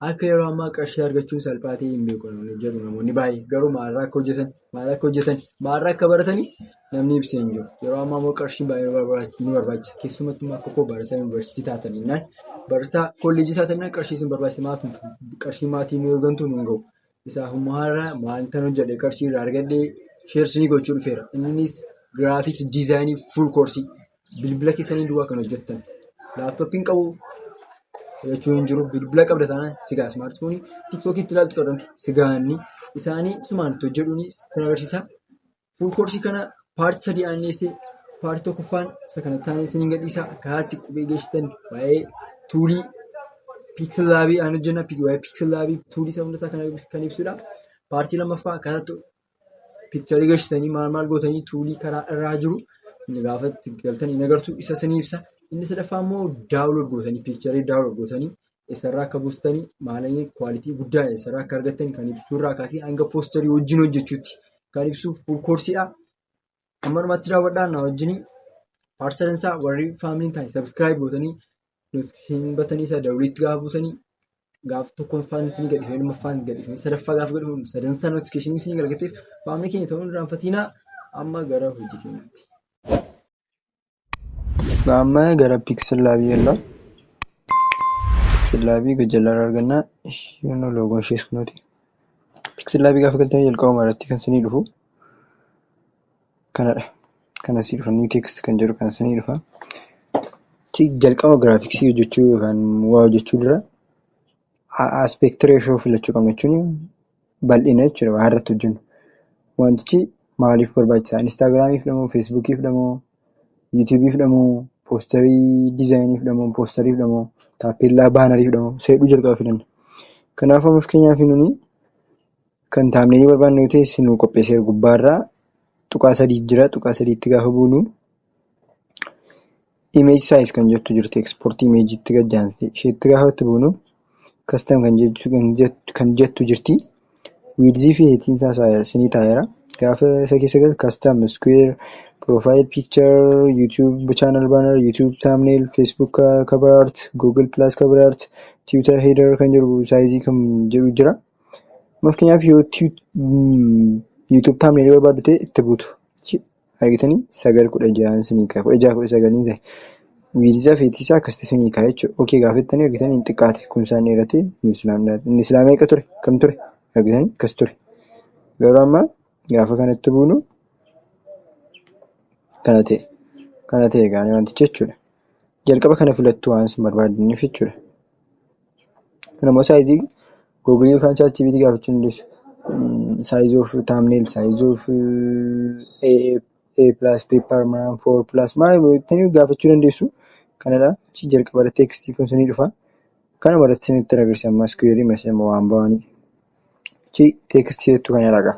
akka yeroo ammaa qarshii argachuun salphaatee hin beeku jedhu namoonni baay'ee garuu maalirraa akka hojjetan maalirraa akka baratanii namni ibsee hin jiru. Yeroo ammaa immoo qarshiin baay'ee nu barbaachisa. Keessumattuu akka koo barataa yuunivarsiitii taatanii barataa kolleejii taatanii qarshii isin barbaachisa. Qarshii maatii nu ergantu nu hin gahu. Isaafummaa har'a maanta hojjedhee qarshii irraa argadhee sheersii gochuu dhufeera. Innis giraafiks diizaayinii fuul koorsii bilbila keessanii duwwaa kan hojjettan. Laaptooppiin qabu jechuun hin jiru. Bilbila qabda taanaan sigaa ismaartifoonii tiktookiitti ilaaltu qabdamti. Sigaanni isaanii sumaanitti hojjechuun kan agarsiisa. Fuul koorsii kana paartii 3 aanneessee paartii tokkoffaan isa kanatti aanneessee ni gadhiisa. Akkaataa qubee geessitan waa'ee tuulii piiksel laabii aan hojjenna. Waa'ee piiksel laabii tuulii isa hundasaa kan ibsudha. Paartii lammaffaa akkaataa piikcharii geessitanii maal gootanii tuulii karaa irraa jiru. Gaafa itti galtanii agartu isa sanii ibsa. Inni sadaffaa immoo daawulood gootanii piikcharii daawulood gootanii eessarraa akka buustanii maalanii kwaalitii guddaa eessarraa akka argattan kan ibsuurraa kaasee hanga poosterii wajjin hojjechuutti kan ibsuuf fuul koorsiidha. Ammanumatti daawwadhaa na wajjin paartisalansaa warri faamiliin ta'an sabiskiraayib gootanii notifiikeeshinii batanii isa daawuliitti gaafa buutanii gaafa tokkoffaan isin gadhiifame lammaffaan gadhiifame sadaffaa gaafa gadhiifamu sadansaa notifiikeeshinii isin argateef faamilii keenya ta'uun irraanfatinaa amma gara hojii keenyaatti. Amma gara piiksel laabii yaalaa. Piiksel laabii gajjallara argannaa isheen loogoon ishees kunuuti. Piiksel laabii gaafa galtanii jalqabuma irratti kan isinii dhufu kanadha. Kan asii dhufa new text kan jedhu kan isinii dhufa. Jalqaba giraafiksii hojjechuu yookaan waa hojjechuu dura aspect ratio filachuu qabna jechuun bal'ina jechuudha waan irratti hojjennu. Wantichi maaliif barbaachisaa? Instaagiraamiif dhamoo, feesbuukiif dhamoo, yuutuubiif dhamoo, poosterii diizaayiniif dhamoo, poosteriif dhamoo, taappellaa baanariif dhamoo seedhuu jalqaba filanna. Kanaafuu amma fakkeenyaaf nuni kan taamneenii barbaannu yoo ta'e isinuu qopheesseera gubbaarraa tuqaa 3 jira. Tuqaa 3tti gaafa buunu image size kan jettu jirti. Export image'itti gajjaanti. Isheetti gaafa itti buunu custom kan jettu jirti. Width fi heightiin isaa isinii taa'eera. Gaafa isa keessa galu custom square profile picture YouTube channel banner YouTube thumbnail Facebook cover art Google plus cover art Twitter header kan jiru size kan jiru jira. Fakkeenyaaf yoo YouTube thumbnail barbaaddu ta'e itti buutu. Argitanii 916 isinii ka'a 1619 ta'e. Width fi height isaa akkasitti isinii ka'a jechuudha. Okay gaafattanii argitanii hin xiqqaate kun isaan dheerate inni islaamii meeqa ture? Kam ture? Argitanii akkas ture. Garuu amma gaafa kanatti buunu kana ta'e gaanii wantichi jechuudha. Jalqaba kana filattu waan isin barbaadaniif jechuudha. Kana immoo saayizii Google yookaan ChatGPT gaafachuu dandeessu. Size of thumbnail, size of A+ paper man 4+ maal gaafachuu dandeessu. Kanadha. Jalqaba tekstii kun isinii dhufa. Kana baratti isinitti agarsiisa amma square immoo waan ba'anii. Tekstii jettu kanadha.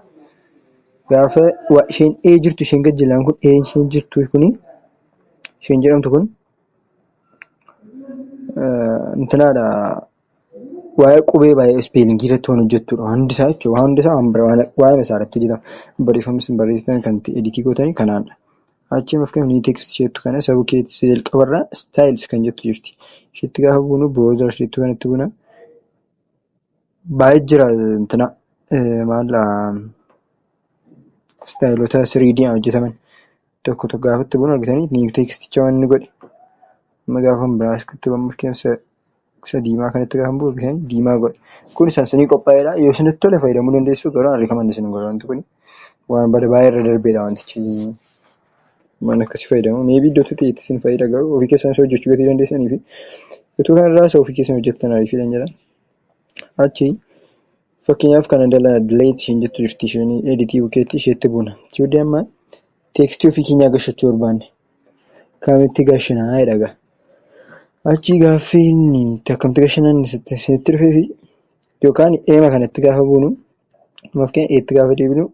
Gaafa isheen jirtu isheen gajjallaan kun isheen jirtu kuni isheen jedhamtu kun intanaadha waa'ee qubee baay'ee ispeelingii irratti waan hojjettudha. Hundi isaa jechuudha. Waan hundi isaa waa'ee isaa irratti hojjetama. Barreeffamis barreessitan kan editii gootanii kanaadha. Achi fakkeenyaaf ni teekst jettu kana sabuu keessa jalqabarraa styles kan jettu jirti. Isheetti gaafa buunu browser jettu kanatti buuna. Baay'ee jira intana Staayilota 3D hojjetaman tokko gaafatti bu'uun argitanii ni teeksticha waan inni godhe. Amma gaafa biraas kutti isa diimaa kanatti gaafa bu'u argitanii diimaa godhe. Kun isaanii qophaa'eedha. Yoo isinitti tole fayyadamuu dandeessu garuu harri kaman isin godha wanti kun waan baay'ee irra darbeedha wantichi waan akkasii fayyadamu. Meebii iddoo tuuti isin fayyada garuu ofii keessan isa hojjechuu gatii dandeessanii fi utuu kanarraa isa ofii keessan hojjettan ariifiidhaan jedha. Achi fakkeenyaaf kan delete isheen jettu jirti isheen editii bukeetti isheetti buuna. Jechuudha amma teekstii ofii keenyaa gashachuu barbaanne kamitti gashinaa jedhaga. Achi gaaffiin akkamti gashinan isinitti dhufee fi yookaan eema kanatti gaafa buunu fakkeenyaaf eetti gaafa deebinu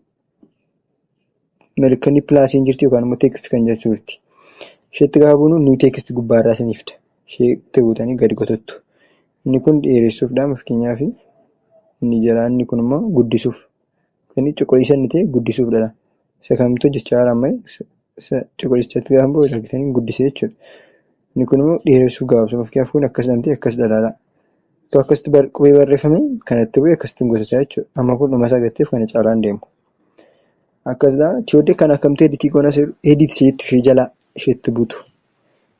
malkanni pilaasiin jirti yookaan immoo teekstii kan jettu jirti. Isheetti gaafa buunu new teekstii gubbaarraa isiniifta. Isheetti buutanii gadi qotattu. Inni kun dheeressuufdha fakkeenyaaf. Inni jalaa inni kun immoo guddisuuf. Inni cuquliisa inni ta'e guddisuufdha. Isa kamtu jechaa amma cuquliisatti gaafa bu'u argitanii guddisee jechuudha. Inni kun immoo dheeressuuf gabaabsuuf fakkeenyaaf kun akkas dantee akkas dhalaala. akkasitti qubee barreeffame kanatti bu'ee akkasitti gosotaa jechuudha. Amma kun dhuma isaa gatteef kana caalaan deemu. Akkasuma chooddee kan akkamtee editii qonas edit isheetti ishee jalaa isheetti buutu.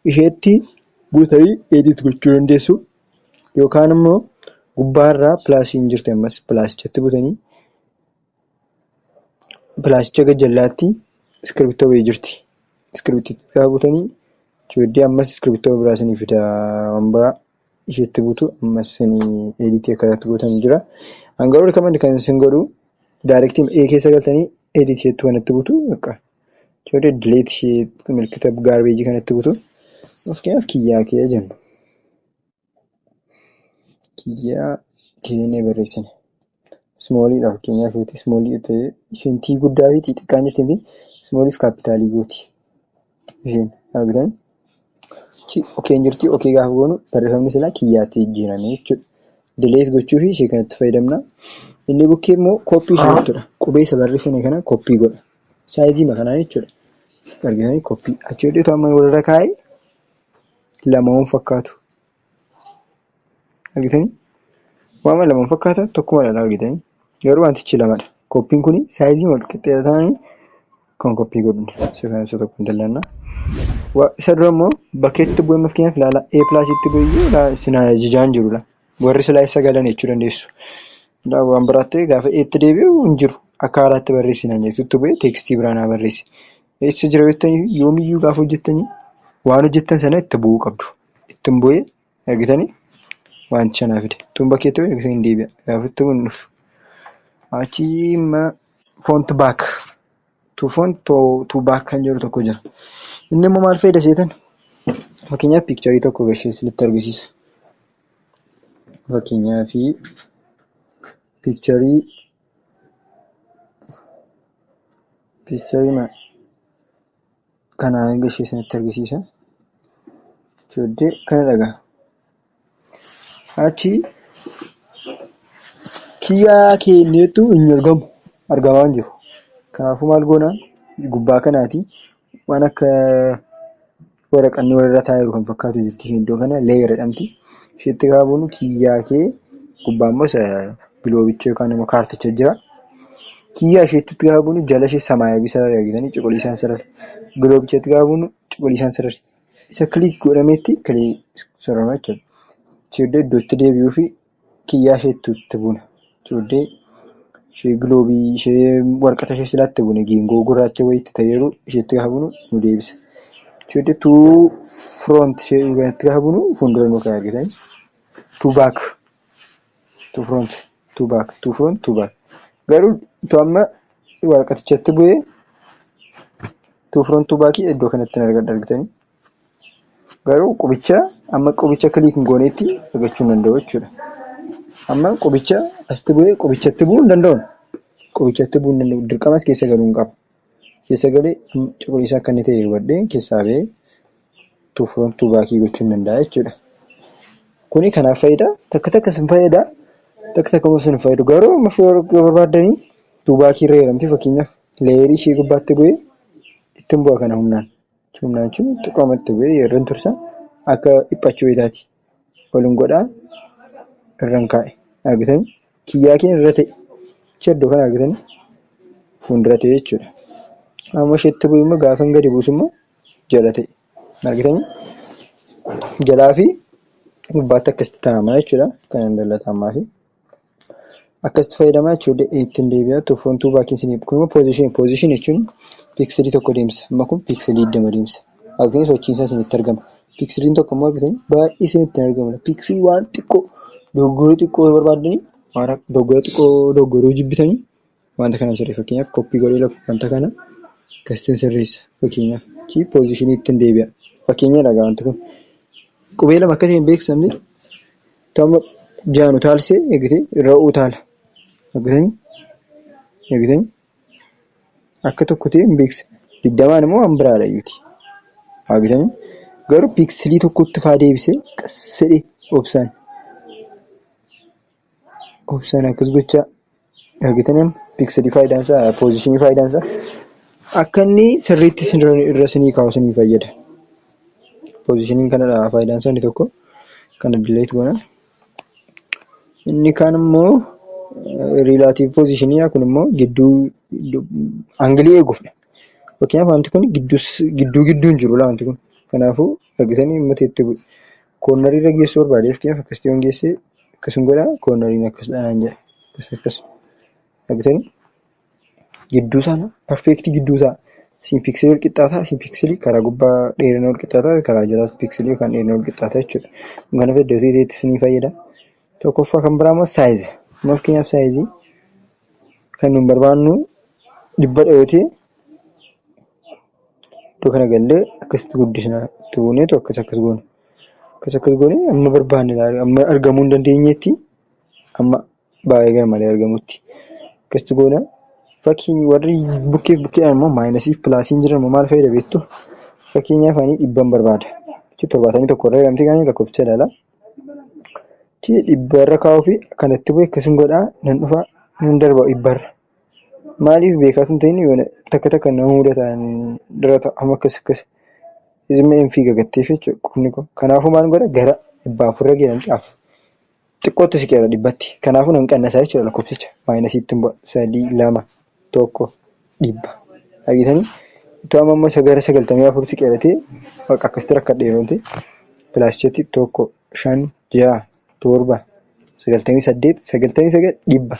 Isheetti buutanii edit gochuu dandeessu. Yookaan immoo gubbaarraa pilaasiin jirti ammas pilaasichatti buutanii pilaasicha gajjallaatti iskiriptoo wayii jirti. Iskiriptiitti gaafa buutanii chooddee ammas iskiriptoo biraa sanii fida biraa isheetti buutu ammas sanii editii akkasitti buutanii jira. Hangaroo rikaman kan isin godhu daayirektii A keessa galtanii edit isheetti kanatti buutu akka chooddee dileet ishee milkita gaarbeejii kanatti buutu. Fakkeenyaaf kiyyaa kee jennu. Kiyyaa keenyee barreessine. Smooliidha fakkeenyaaf yooti smoolii ta'ee isheen tii guddaa fi xixiqqaan jirtii fi smooliif kaapitaalii gooti. Isheen argitan okeen jirti okee gaafa goonu barreeffamni silaa kiyyaatti jijjiirame jechuudha. Dileet gochuu fi ishee kanatti fayyadamna. Inni bukkee immoo kooppii ishee jechuudha. Qubee isa barreeffame kana kooppii godha. Saayizii makanaa jechuudha. Argitanii kooppii achi hodheetu amma walirra kaa'ee lamaan fakkaatu. Argitanii waama lamaan fakkaata tokkuma dhala argitanii garuu wantichi lamadha. Kooppiin kun saayizii wal qixxeetaa ta'anii kan kooppii godhudha. Isa kana isa tokko hin dallanna. Isa dura immoo bakkeetti bu'ee fakkeenyaaf ilaala A+tti bu'ee sinaa jijaan jirudha. Warri silaa isa galan jechuu dandeessu. Waan biraatti gaafa A'tti deebi'u hin jiru. Akka haaraatti barreessinaan jechuutti bu'ee teekstii biraan haa barreessi. Eessa jira jettanii yoomiyyuu gaafa hojjettanii waan hojjettan sana itti bu'uu qabdu. Ittiin bu'ee argitanii wanti sanaa fide. Tun bakkeetti bu'ee argitanii hin deebi'a. Gaafa itti bu'uun dhufu. Achi font baak. Tu baak kan jedhu tokko jira. Inni immoo maal fayyada seetan? Fakkeenyaaf piikcharii tokko gashee isinitti argisiisa. Fakkeenyaaf piikcharii kana gashee isinitti argisiisa. Chooddee kana dhagaa. Achi kiyyaa keenyattu hin argamu. Argamaa hin jiru. Kanaafuu maal goonaa gubbaa kanaati waan akka waraqanni walirra taa'ee kan fakkaatu jirti isheen iddoo kana leeyar jedhamti. Isheetti gaafa buunu kiyyaa kee gubbaa immoo biloobicha yookaan immoo kaarticha jira. Kiyyaa isheetti gaafa buunu jala ishee samaayawii sarara argitanii cuquliisaan sarara. Biloobichatti gaafa buunu cuquliisaan sarara. Isa kiliik godhameetti kiliik sarara jechuudha. Chooddee iddootti deebi'uu fi kiyyaa isheetti itti buuna. Chooddee ishee giloobii ishee warqata ishee silaatti buune geengoo gurraacha wayiitti ta'eeru isheetti gaafa buunu nu deebisa. Chooddee tuu firoont ishee irratti gaafa buunu fuuldura nu kan argitan. Tuu baak. Tuu firoont. Tuu baak. Tuu firoont. Tuu baak. Garuu tu amma warqatichatti bu'ee tuu firoont tuu baakii iddoo kanatti argitanii. Garuu amma qubicha kiliik hin gooneetti argachuu hin danda'u jechuudha. Amma qubicha asitti bu'ee qubichatti bu'uu hin danda'u. Qubichatti bu'uu hin danda'u. Dirqamas keessa galuu hin qabu. Keessa galee cuquliisa akka inni ta'e hubadhee keessaa ba'ee tuu firoont tuu baakii gochuu hin danda'a jechuudha. Kuni kanaaf fayyada. Takka sin fayyada. Takka immoo sin fayyadu. Garuu amma barbaadanii tuu baakii irra jedhamti fakkeenyaaf leeyarii ishee gubbaatti bu'ee ittiin bu'a kana humnaan. Humnaan jechuun xiqqoomatti bu'ee yeroo tursa akka dhiphachuu isaati. Waliin godhaa irraan kaa'e. Argitanii kiyyaa keenya irra ta'e. Iddoo kana argitanii fuuldura ta'e jechuudha. Amma isheetti bu'ee immoo gaafa gadi buusu immoo jala ta'e. Argitanii jalaa fi gubbaatti akkasitti taa'amaa jechuudha. Kan dallatamaa fi akkasitti fayyadamaa jechuudha. Ittiin deebi'aa tuufoon tuu baakiin sinii kun immoo poozishinii jechuun piikselii tokko deemsa. Amma kun piikselii 20 deemsa. Argitanii sochiinsaa isinitti argama. Piikseliin tokko immoo argitanii baay'ee isinitti argamudha. Piikselii waan xiqqoo dogoggora xiqqoo barbaadanii dogoggoruu jibbitanii wanta kana sirreessa. Fakkeenyaaf koppii godhee wanta kana akkasitti sirreessa. Fakkeenyaaf poozishinii ittiin deebi'a. Fakkeenyaaf dhagaa wanti kun qubee lama akkasii hin beeksifamne ta'uma jaanu taalsee eeggatee irra utaala. Eeggatanii akka tokko ta'e hin beeksisa. 20 immoo waan biraadha iyyuuti. Eeggatanii garuu piikselii tokkotti faa deebisee qassadhee obsaan akkas gochaa eeggatanii piikselii faayidaan isaa poozishinii faayidaan isaa akka inni sirriitti irra sinii kaa'u sinii fayyada. Poozishiniin kanadha faayidaan isaa inni tokko kana dileet goona. Inni kaan immoo riilaatiiv poozishinii kun immoo angilii eeguufidha. Fakkeenyaaf wanti kun gidduun jiru wanti kun. Kanaafuu argitanii uummata itti bu'e. Koornarii irra geessuu barbaade fakkeenyaaf akkasitti yoon geesse akkasuma godhaa koornariin akkasidha naan jedha. Akkas argitanii gidduu sana perfeektii gidduu ta'a. Isin piikselii wal qixxaataa, isin piikselii karaa gubbaa dheerina wal qixxaataa, karaa jalaas piikselii yookaan dheerina wal qixxaataa jechuudha. Kana fayyadamuu ta'etti isinii fayyada. Tokkoffaa kan biraa immoo saayizi. Fakkeenyaaf saayizii kan nuyi barbaannu 100 yoo ta'e iddoo kana gallee akkasitti guddisnaa itti buuneetu akkas goona. Akkas goonee amma barbaanne amma argamuu hin dandeenyetti amma baay'ee garmalee argamutti akkasitti goona. Fakkii warri bukkeedhaan immoo maayinasii fi pilaasiin jiran immoo maal fayyada beektu? Fakkeenyaaf ani 100 barbaada. 71 irra eegamtii gaanii lakkoofsicha ilaalaa. 100 irra kaa'uu fi kanatti bu'e akkasuma godhaa nan dhufaa nan darba 100 irra. Maaliif beekaa sun ta'in yoo takka nama mudatan dirata amma akkas izimee hin fiiga gatteef jechuudha. Kanaafuu maal godha gara 400 geessan xaaf. Xiqqootti siqeera 100tti. Kanaafuu nan qannasaa jechuudha lakkoofsicha. Maayinasiitti 3 2 1 100. Argitanii? Itoo amma gara 94 siqeeratee akkasitti rakkadhee yoo ta'e pilaasicheetti 1 5 6 7 98 99 100.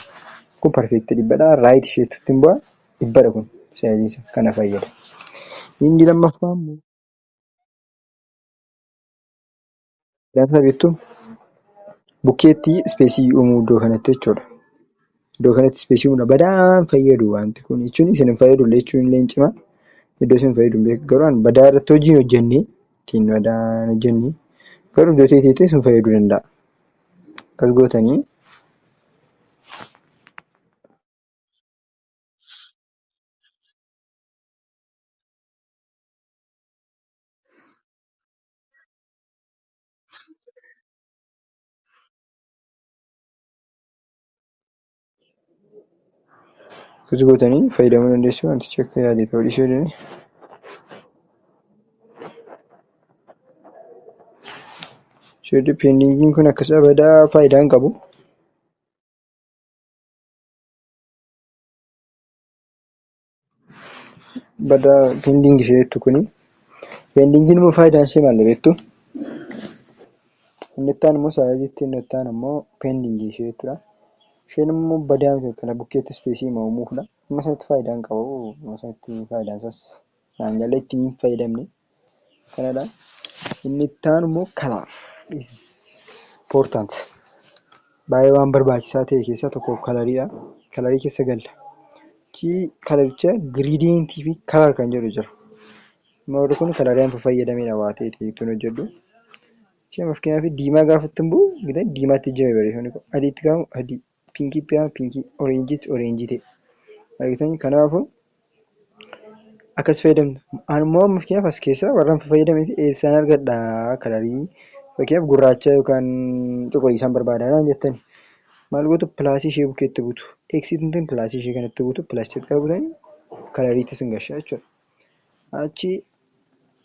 Kun perfeektii 100dha. Raayit isheetti hin bu'aa 100dha kun saayiziisa kana fayyada. Inni lammaffaa immoo gaafa beektu bukkeetti ispeesii uumuu iddoo kanatti jechuudha. Iddoo kanatti ispeesii uumuudha badaan fayyadu wanti kun jechuun isin hin fayyadu jechuun illee hin cimaa. Iddoo isin fayyadu hin beeku garuu badaa irratti hojii hojjennee ittiin badaan hojjennee garuu iddoo ta'etti isin fayyaduu danda'a. Akkas gootanii fayyadamuu dandeessu. Wantichi akka yaadee ta'uu dhiisuu danda'a. Dipendiingiin kun akkasuma badaa faayidaa hin qabu. Badaa pendiingii ishee jettu kuni. Pendiingiin immoo faayidaan ishee maal beektu? Inni itti aanu immoo saayiziitti inni itti aanu immoo pendiingii ishee jechuudha. Isheen immoo badaa kana bukkeetti ispeesii uumuufidha. Amma sanatti faayidaa hin qabu. Amma sanatti faayidaan isaas naan galee ittiin hin fayyadamne. Kanadha. Inni itti aanu immoo kalaar. Important. Baay'ee waan barbaachisaa ta'e keessaa tokko kalariidha. Kalarii keessa galla. Kalaricha giriidiyentii fi kalaar kan jedhu jira. Warri kun kalarii an fayyadamedha waa ta'e ittiin hojjedhu. Fakkeenyaaf diimaa gaafa ittiin bu'u diimaatti jira barreeffamni kun. Adiitti gaafa adii, pinkiitti gaafa pinkii, oreenjiitti oreenjii ta'e. Argitanii kanaafuu akkas fayyadamna. Ammoo fakkeenyaaf as keessa warreen fayyadaman eessaan argadhaa kalarii fakkeenyaaf gurraacha yookaan cuquliisaan barbaadanaan jettani. Maal gootu pilaasii ishee bukkeetti buutu. Eegsiituun pilaasii ishee kanatti buutu pilaastiksii qabatanii kalariitti sin gashaa jechuudha. Achi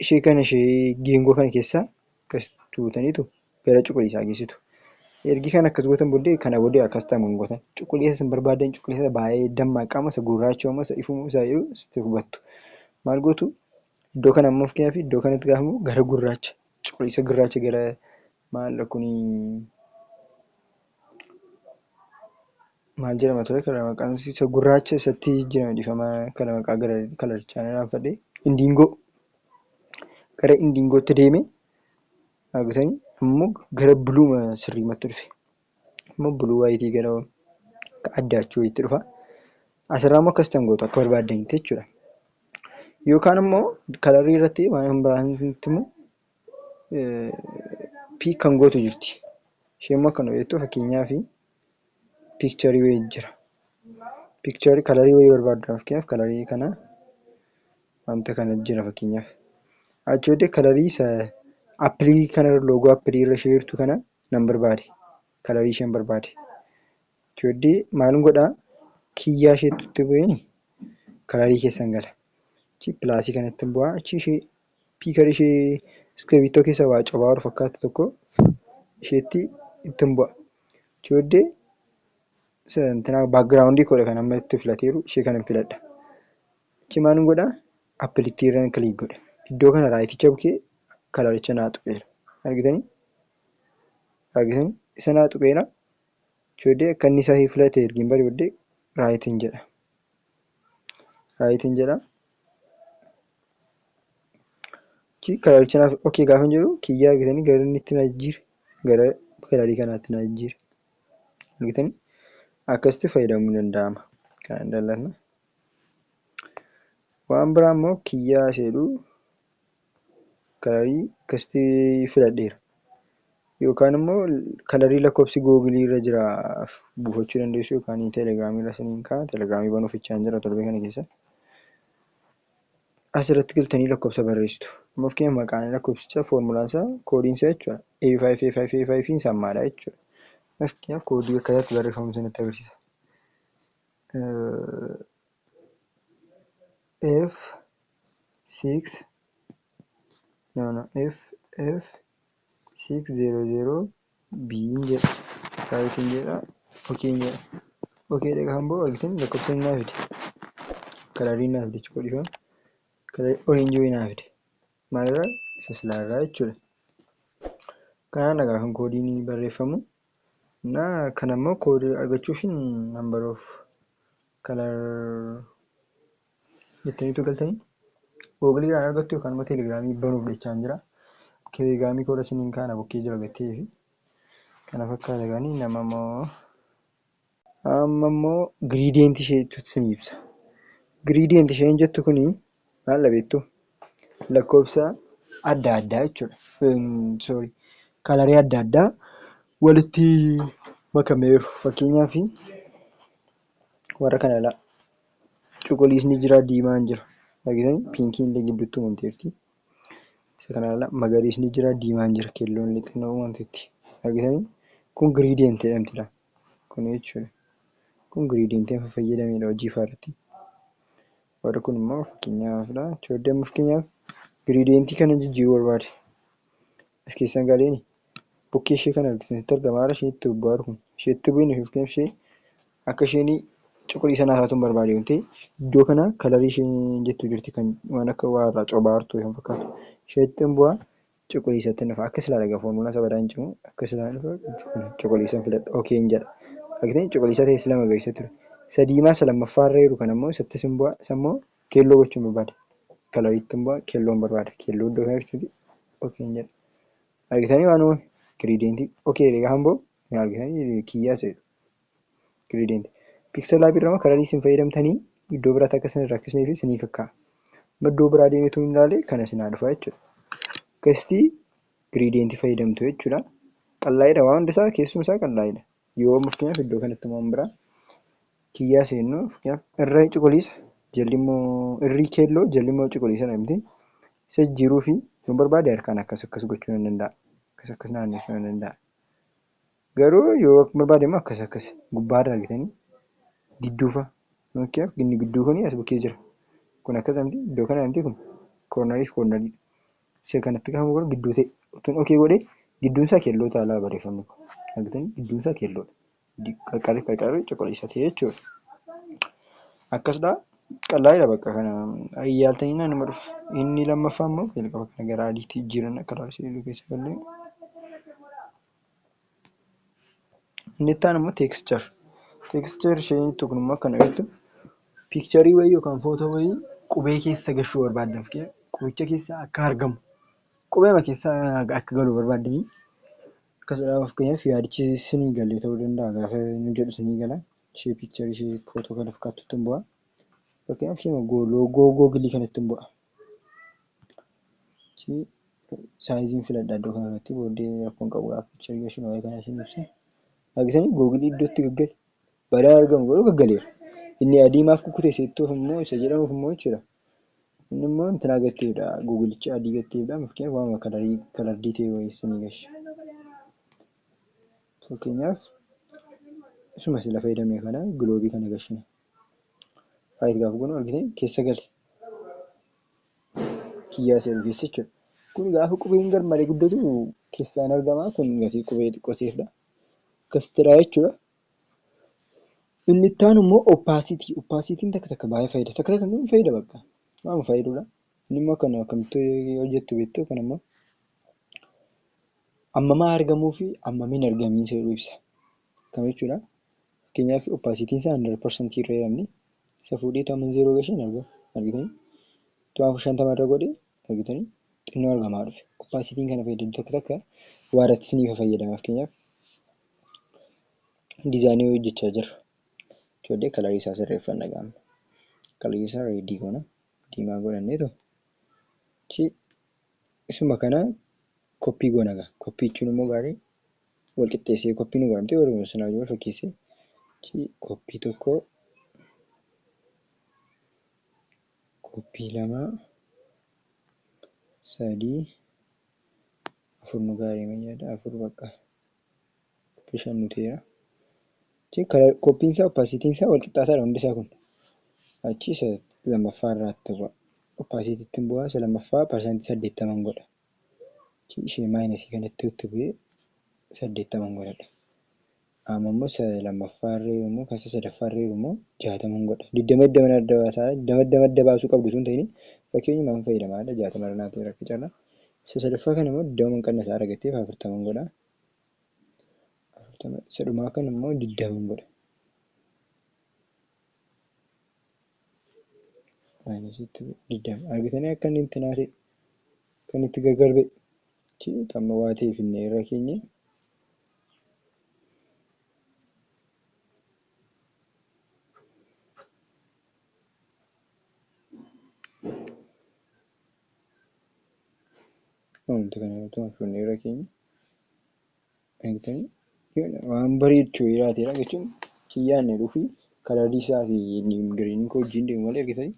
ishee kana ishee geengoo kana keessaa akkas tuutaniitu gara cuquliisaa geessitu. Ergi kan akkas gootan booddee kana booddee akkas ta'an gootan. Cuquliisa sin barbaadan cuquliisa baay'ee dammaqama isa gurraacha isa ifuu isaa yoo sitti hubattu. Maal gootu iddoo kana ammoo fakkeenyaaf iddoo kanatti gaafamu gara gurraacha cuquliisa gurraacha gara maal kunii maal jedhama ture kana maqaan isa gurraacha isatti jijjiirama dhiifama kana maqaa gara kalarichaan raanfadhe indiingoo gara indiingootti deeme argitanii ammoo gara buluuma sirriimatti dhufe ammoo buluu waayitii gara addaachuu wayiitti dhufa asirraa ammoo akkas ta'an gootu akka barbaadanitti jechuudha. Yookaan immoo kalarii irratti waan biraatti immoo piik kan gootu jirti. Isheen immoo akkana beektu fakkeenyaaf piikcharii wayii jira. Piikcharii kalarii wayii barbaadudha fakkeenyaaf kalarii kana wanta kana jira fakkeenyaaf. Achi booddee kalarii isa appilii kana loogoo appilii irra ishee jirtu kana nan barbaade. Kalarii isheen barbaade. Achi booddee maal godhaa kiyyaa isheetti bu'een kalarii keessan gala. Achi pilaasii kanatti bu'aa. Achi ishee piikarii ishee iskiriiptoo keessa waa cobaa fakkaatu tokko isheetti ittiin bu'a. Chooddee santina background kodha kan amma itti filateeru ishee kana filadha. Cimaan godhaa appilitti irraan kilik godhe. Iddoo kana raayiticha bukee kalaricha naa tuqeera. Argitanii? Isa naa tuqeera. Chooddee akka inni isaa filate ergiin booddee raayitiin jedha. Kalaricha naaf okay gaafa jedhu kiyyaa argitanii gara inni itti na jijjiire gara kalarii kanaatti na jijjiire. Argitanii? Akkasitti fayyadamuun danda'ama. Kan dallanna. Waan biraa immoo kiyyaa jedhu kalarii akkasitti filadheera. Yookaan immoo kalarii lakkoofsi googilii irra jira buufachuu dandeessu yookaan teelegiraamii irra siniin ka'a. Teelegiraamii banuufichaan jira torbee kana keessa. Asirratti galtanii lakkoofsa barreessitu. Amma fakkeenyaaf maqaan lakkoofsichaa foormulaan isaa koodiin isaa jechuudha. A5 sammaadha jechuudha. Fakkeenyaaf koodii akkasitti barreeffamu sanatti agarsiisa. F600B jedha. Raayitiin jedha. Okeen jedha. Okee gaafa argitanii lakkoofsa inni naa fide. Kalariin naa fide jechuudha. Kalarii oranjii wayii naa fide. Maalirraa? Isa silaarraa jechuudha. Kanaan gaafa koodiin barreeffamu. Kan ammoo koodii argachuuf number of color jettaniitu galtanii googiliidhaan argattu yookaan immoo teelegiraamii banuuf jechaan jira. Teelegiraamii kooda siniin kaana bukkee jira gattee fi kana fakkaata ganii nama ammoo giriidiyentii isheetu isin ibsa. Giriidiyentii isheen jettu kuni maal beektu lakkoofsa adda addaa jechuudha. Kalarii adda addaa walitti makameeru fakkeenyaaf warra kana ilaa cuquliisni jira diimaan jira. Argitanii piinkiin illee gidduutti uumamteerti. Isa kana ilaa magariisni jira diimaan jira keelloon illee xinnoo uumamteetti. Argitanii kun giriidiyentii jedhamti. Kun jechuudha. Kun giriidiyentii fayyadamedha hojii faarratti. Warri kun immoo fakkeenyaafidha. Chooddeen fakkeenyaaf giriidiyentii kana jijjiiruu barbaade. As keessan galeeni bukkee ishee kana argitanitti argama. Haala isheetti bobbaaru kun isheetti bu'iin fakkeenyaaf ishee akka isheen cuquliisa naasaatuun barbaade yoo ta'e iddoo kana kalarii isheen jettu jirti kan waan akka waarraa cobaartuu kan fakkaatu isheetti bu'aa cuquliisatti nafa akka silaa dhagaa foormulaa isa badaa hin cimu akka silaa dhufa cuquliisa filadha okeen jedha. Argitanii cuquliisa ta'e sila magariisa ture. Isa diimaa isa lammaffaarra jiru kan ammoo isatti sin bu'aa isa immoo keelloo gochuun barbaade. Kalariitti bu'aa keelloon barbaade. Keelloo iddoo kana jirtutti okeen jedha. Argitanii waan uume giriidiyentii okee egaa hamboo argitanii kiyyaa seetu giriidiyentii. Piikselaa birraa kalarii isin fayyadamtanii iddoo biraatti akka isin rakkisnee fi isinii kakkaa'a. Iddoo biraa deemeetu hin ilaalee kana isinaa dhufa jechuudha. Akkasitti giriidiyentii fayyadamtu jechuudha. Qallaa'eedha waan hundisaa keessuma isaa qallaa'eedha. Yoo fakkeenyaaf iddoo kanatti waan biraa kiyyaa seennu fakkeenyaaf irra cuquliisa jalli immoo irri keelloo jalli immoo cuquliisa namti isa jijjiiruu fi yoo barbaade harkaan akkas gochuu ni danda'a. Akkas naannessuu ni danda'a. Garuu yoo barbaade immoo akkas gubbaadha argitanii gidduufa fakkeenyaaf inni gidduu kuni as bukkee jira. Kun akkasumatti iddoo kana namti kun koornariif koornarii isa kanatti gaafa godhu gidduu ta'e utuun okee godhee gidduun isaa keelloo taalaa barreeffamni kun argitanii gidduun isaa keelloodha. Qarqarri cuquliisa ta'e jechuudha. Akkasidha qallaa'eedha bakka kana yaaltanii naannuma dhufa. Inni lammaffaa immoo jalqaba kana gara adiitti jijjiiran akka raabsii keessa gallee. Inni itti aanu immoo teeksቸር isheen kun immoo akkana jettu piikcharii wayii yookaan footoo wayii qubee keessa gashuu barbaaddan qubicha keessa akka argamu qubeema keessa akka galu barbaaddanii akkasuma fakkeenyaaf yaadichi isinii galee ta'uu danda'a gaafa inni jedhu isinii gala ishee piikcharii ishee footoo kana fakkaattutti hin bu'a. Fakkeenyaaf ishee loogoo googilii kanatti hin bu'a. Saayiziin filadha iddoo kanarratti booddee rakkoon qabu gaafa piikcharii gashuun waa'ee kana isin ibsa. Argitanii googilii iddootti gaggale badaa argamu garuu gaggaleera. Inni adii maaf kukkutee seettuuf immoo isa jedhamuuf immoo jechuudha. Inni immoo intinaa gatteedha googilicha adii gatteedha fakkeenyaaf waanuma kalardii ta'e wayii isinii gashi. Fakkeenyaaf isuma sila fayyadamne kana giloobii kana gashina. Raayit gaafa gunu argitanii keessa gale. Kiyyaa seeru keessa jechuudha. Kun gaafa qubeen garmalee guddatu keessaan argama kun gatii qubee xiqqoo ta'eefidha. akkasitidha jechuudha. Inni itti aanu immoo oppaasitii. Oppaasitiin takka takka baay'ee fayyada. Takka takka ni fayyada bakka. Waan fayyadudha. Inni immoo kan akkamitti hojjettu beektu kan immoo ammamaa argamuu fi ammamiin argamiinsa jedhu ibsa. Akkam jechuudha. Fakkeenyaaf oppaasitiin isaa 100% irra jedhamni. Isa fuudhee to'amma 0 gashan argitanii. To'amma 50 irra godhee argitanii xinnoo argamaa dhufe. Oppaasitiin kana fayyadamtu takka takka waaratti ni fayyadama. Fakkeenyaaf diizaayinii hojjechaa jirra. Ijoollee kalarii isaa sirreeffanna gaama. Kalarii isaa reedii goona. Diimaa godhanneetu. Isuma kana koppii goona gaa. Koppii jechuun immoo gaarii wal qixxeessee koppii nu godhamtee warreen sanaa wal fakkeessee koppii tokko, koppii 2, 3, 4 nu gaarii mayyaadha 4 bakka 5 nu ta'eera. Koppiin isaa oppaasitiin isaa wal qixxaasaadha hundi isaa kun. Achi isa lammaffaa irraatti bu'a. Oppaasiitiitti bu'aa isa lammaffaa parsantii 80 godha. Ishee maayinasii kanatti itti bu'ee 80 godhadha. Amma immoo isa lammaffaa irra immoo kan isa sadaffaa irra immoo 60 godha. 20 adda baasaa 20 adda baasuu qabdu sun ta'ini fakkeenyumaan fayyadamaadha 60 irra naatee rakka carraa. Isa sadaffaa kana immoo 20 qannasaa argattee 40 godha. Isa dhumaa kana immoo 20 godha. Maayinasiitti 20 argitanii akka inni itti naatee kan itti gargar ba'e. Amma waa ta'eef inni irra keenya wanti kana fuudhanii irra keenya argitanii waan bareechuu irraatidha jechuun kiyyaan dhufi kalarii isaa fi giriiniin koo wajjin deemu malee argitanii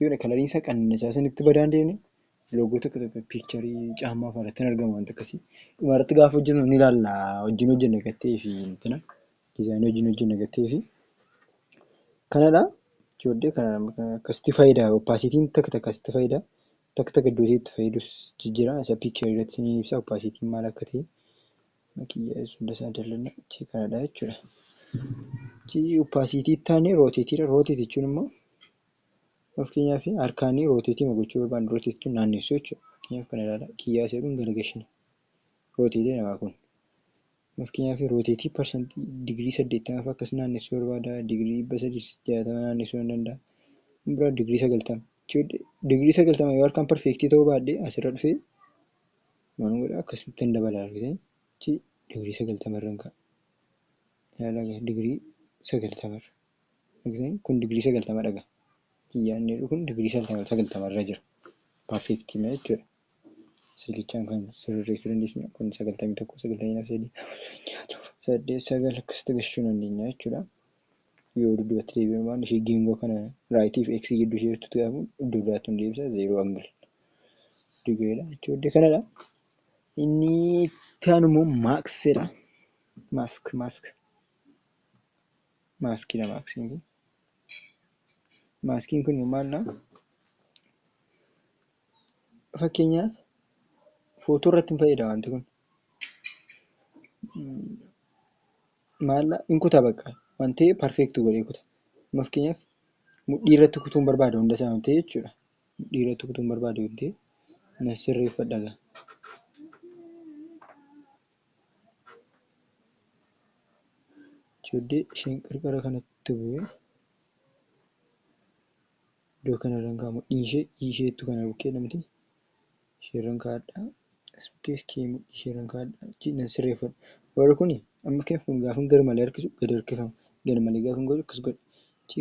yoo kalariin isaa qannasaa sanitti badaan deemne loogoo tokko tokko piikcharii caammaa fa'aatti argamu wanti akkasii dhumarratti gaafa hojjennu ni ilaalla wajjin hojjenne gattee fi intina diizaayinii wajjin hojjenne gattee fi kanadha ijoollee kana akkasitti faayidaa oppaasitiin takka takka asitti faayidaa takka takka iddoo itti fayyadus jijjiira isa piikcharii irratti ni ibsa oppaasitiin maal akka ta'e makiyyaa sunda isaa dallanna kanadha jechuudha. Oppaasitii taane rooteetiidha. Rooteetii jechuun immoo fakkeenyaaf harkaanii rooteetii gochuu barbaannu rooteetii jechuun naannessuu jechuudha. Fakkeenyaaf kana ilaala kiyyaa seeruun galagalchina. Rooteetii namaa kun fakkeenyaaf rooteetii parsantii digirii 80 akkas naannessuu barbaada. Digirii 360 naannessuu ni danda'a. Biraa digirii 90. Digirii 90 yoo harkaan perfeektii ta'uu baadhee asirra dhufee waan godhaa akkasitti hin dabalaa argitanii digirii 90 irra hin ka'a. Ilaala digirii 90 irra. Kun digirii 90 dhagaa. Kiyyaan jedhu kun digirii 90 irra jira. Perfeektii jechuudha. Silichaan kan sirreessuu dandeessu kun 91, 93, 8, 9 akkasitti gahuu dandeenya jechuudha. Yoo dudduubatti deebi'uu barbaanne ishee geengoo kana raayitii fi eksii gidduu ishee jirtu gaafa iddoo biraatti hin deebisa 0 angle digriidha jechuudha. Kanadha. Inni itti aanu immoo maaksidha. Maaskiidha maaksiin kun. Maaskiin kun maalla fakkeenyaaf footoo irratti hin fayyada wanti kun. Maalla in kutaa bakka wanti perfeektii godhee kuta. Fakkeenyaaf mudhii irratti kutuun barbaada hunda isaa wanti jechuudha. Mudhii irratti kutuun barbaada wanti na sirreeffadha gaa. Ijoollee isheen qarqara kanatti bu'ee iddoo kanarra kan mudhii isheetu kana bukkee namti isheerran kaa'adha. As bukkees kee mudhii isheerran kaa'adha. Na sirreeffadha. Warri kuni amma kun gaafa gar malee harkisu gad harkifama. Gar malee gaafa godhu akkas godha.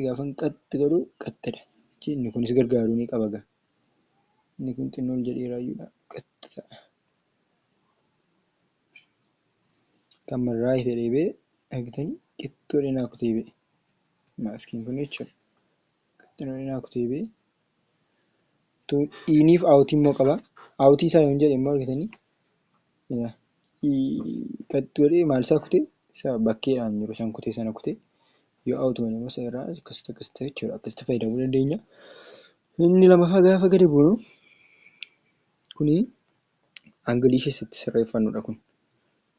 Gaafa qaxxi godhu qaxxidha. Inni kunis gargaaruu ni qaba gaa. Inni kun xinnoo ol jedhee raayyuudha. Qaxxi ta'a. Kan marraa itti deebi'ee argitanii qixxoo dhinaa kutee ba'e. Maaskiin kun jechuudha. Qixxoo dhinaa kutee ba'e. Dhiiniif aawutii immoo qaba. Aawutii isaa yoo jedhe immoo argitanii qaxxi godhee maal isaa kutee isa bakkeedhaan jiru san kutee sana kutee yoo aawutii immoo isa irraa akkasitti jechuudha. Akkasitti fayyadamuu dandeenya. Inni lammaffaa gaafa gadi buunu kuni angilii isheetti sirreeffannudha kun.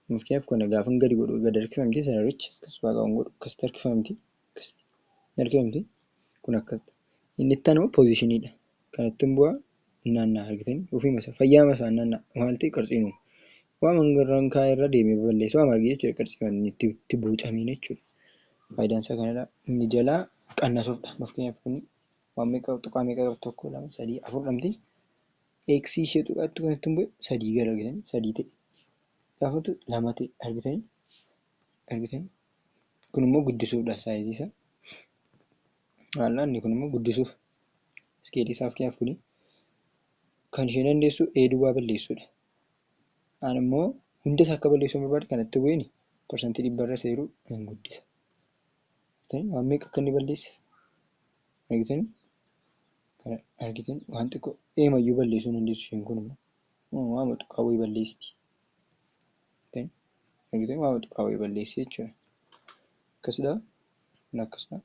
Fakkeenyaaf kun gaafa gadi godhu gad harkifamti sararichi akkas waaqaan godhu akkasitti harkifamti akkasitti harkifamti kun akkas inni itti aanu poozishiniidha kan ittiin bu'aa naannaa argitanii ofiima isaa fayyaa masaa naannaa maal ta'e qarsiinu waan mangarraan kaa'e irra deemee balleessu waan argee jechuudha qarsiifamni itti buucamee jechuudha. Faayidaan isaa kanadha inni jalaa qannasuufdha fakkeenyaaf kun waan meeqa tuqaa meeqa qabu 1 2 3 4 dhamti x ishee tuqaatti kan ittiin bu'e 3 gara argitanii 3 ta'e gaafatu 2 ta'e argitanii kun immoo guddisuudha saayizii isaa haalaan kun immoo guddisuuf iskeelii isaa fakkeenyaaf kuni kan ishee dandeessu duwwaa balleessuudha. Ani immoo hundas akka balleessuu barbaade kanatti bu'een persentii 100 seeruu hin guddisa. Waan meeqa akka inni balleesse argitanii kana argitanii waan xiqqoo eemayyuu balleessuu hin dandeessu isheen kun immoo waan xiqqoo wayii balleessiti. Argitanii waan xiqqoo wayii balleessi jechuudha. Akkasidha kun akkasidha.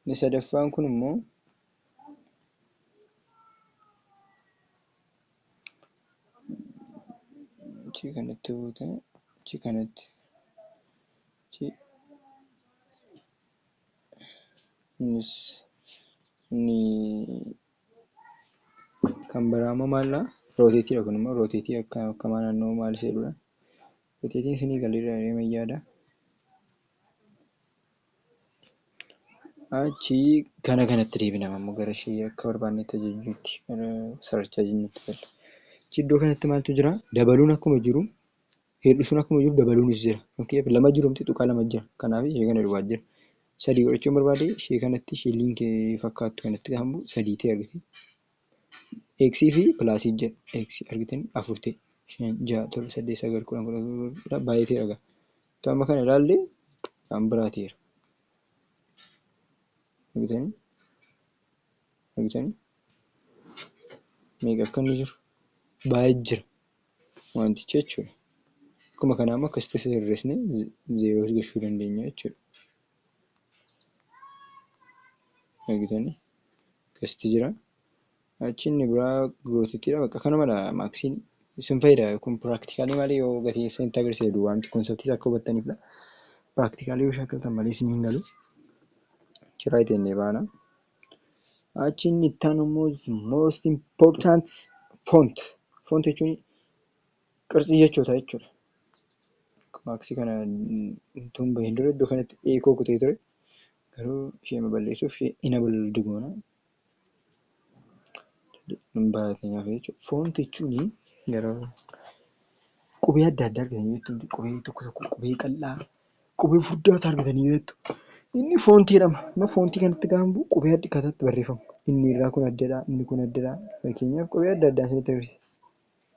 Inni sadaffaan kun immoo chi kanatti buute chi kanatti chi inni kan biraama maallaa rooteetiidha kun immoo rooteetii akka naannoo maal seedudha rooteetiin isinii galiirra deemee yaada achi kanatti deebinama immoo gara ishee akka barbaannetti ajajjuutti sararchaa jennutti galla. Iddoo kanatti maaltu jira dabaluun akkuma jiru hir'isuun akkuma jiru dabaluunis jira fakkeenyaaf 2 jirumti tuqaa 2 jira kanaaf ishee kana duwwaa jira 3 godhachuun barbaade ishee kanatti ishee liinkii fakkaattu kanatti gahambu 3 ta'e argite x fi pilaasii jedha x argitanii 4 ta'e 5 6 7 8 9 10 baay'ee ta'e amma kana ilaallee kan biraateera argitanii meeqa akka inni jiru baay'ee jira wanticha jechuudha. Akkuma kanaa immoo akkasitti sirreessine zeeroos gahuu dandeenya jechuudha. Argitanii akkasitti jira. Achi inni biraa gootiittiidha bakka kanumadha maaksiin isin fayyada kun piraaktikaalii malee yoo gatii isinitti agarsiisu wanti konseptii akka hubattaniifidha. Piraaktikaalii yoo shaakaltan malee isin hin galu. Chiraa ittiin baana. Achi inni itti aanu immoo most important font jechuun qarxii jechoota jechuudha. Maaksii kana tun bahin dura iddoo kanatti eekoo kutee ture garuu ishee balleessuuf ina baldigoona. Baatinaaf jechuudha. Font jechuun gara qubee adda addaa argatanii jechuudha. Qubee tokko qubee qal'aa qubee furdaa argatanii jechuudha. Inni foontii jedhama. Amma foontii kanatti gaafa bu'u qubee adda addaatti barreeffama. Inni irraa kun addadha, inni kun addadha. Fakkeenyaaf qubee adda addaa isinitti agarsiisa.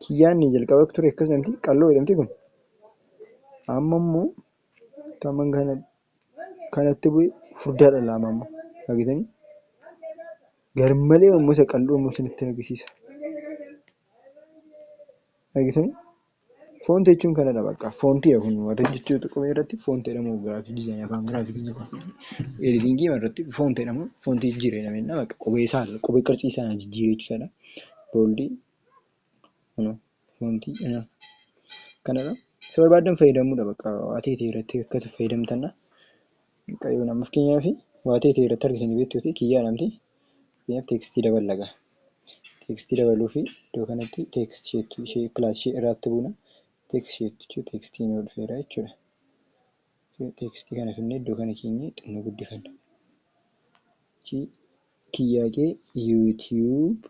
Kiyyaan jalqaba ture akkas namti qalloo jedhamti kun. Amma immoo taman kanatti bu'e furdaadha lama amma. Argitanii? Garmalee immoo isa qalloo immoo isinitti agarsiisa. Argitanii? Foontii jechuun kanadha bakka. Foontiidha kun warra jechoota qubee irratti foontii jedhamu giraafii diizaayinii afaan giraafikii editingii irratti foontii jedhamu foontii jijjiirame bakka qubee isaa qubee qarxii isaa jijjiiree jechuudha. Booldii foontii kanadha. Isa barbaadan fayyadamuudha bakka waa ta'e irratti akka fayyadamtanna. Qayyoo nama fakkeenyaaf waa ta'e irratti argitanii beektuuti kiyyaa namti fakkeenyaaf teekstii dabalaga. Teekstii dabaluu fi iddoo kanatti teekstii ishee pilaasii irratti buuna. Teekstii jechuun teekstii ni dhufeera jechuudha. Teekstii kana finnee iddoo kana keenyee xinnoo guddifanna. Kiyyaaqee YouTube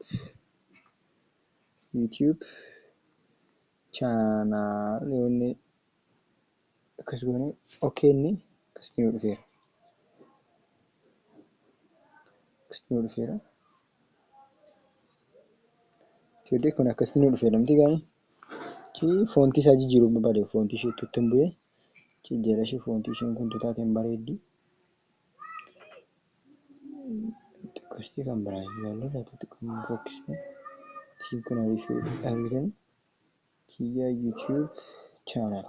chaanaal yoonni akkas goone okeenni akkasitti nu dhufeera. Ijoollee kun akkasitti nu dhufeera miti gaanii. Foontii isaa jijjiiruuf barbaade foontii ishee itti hin bu'ee jala ishee foontii isheen kun taateen bareeddi. Xiqqoostii kan biraa ilaallee xiqqoo fokkisnee siin kun argitan kiyyaa YouTube channel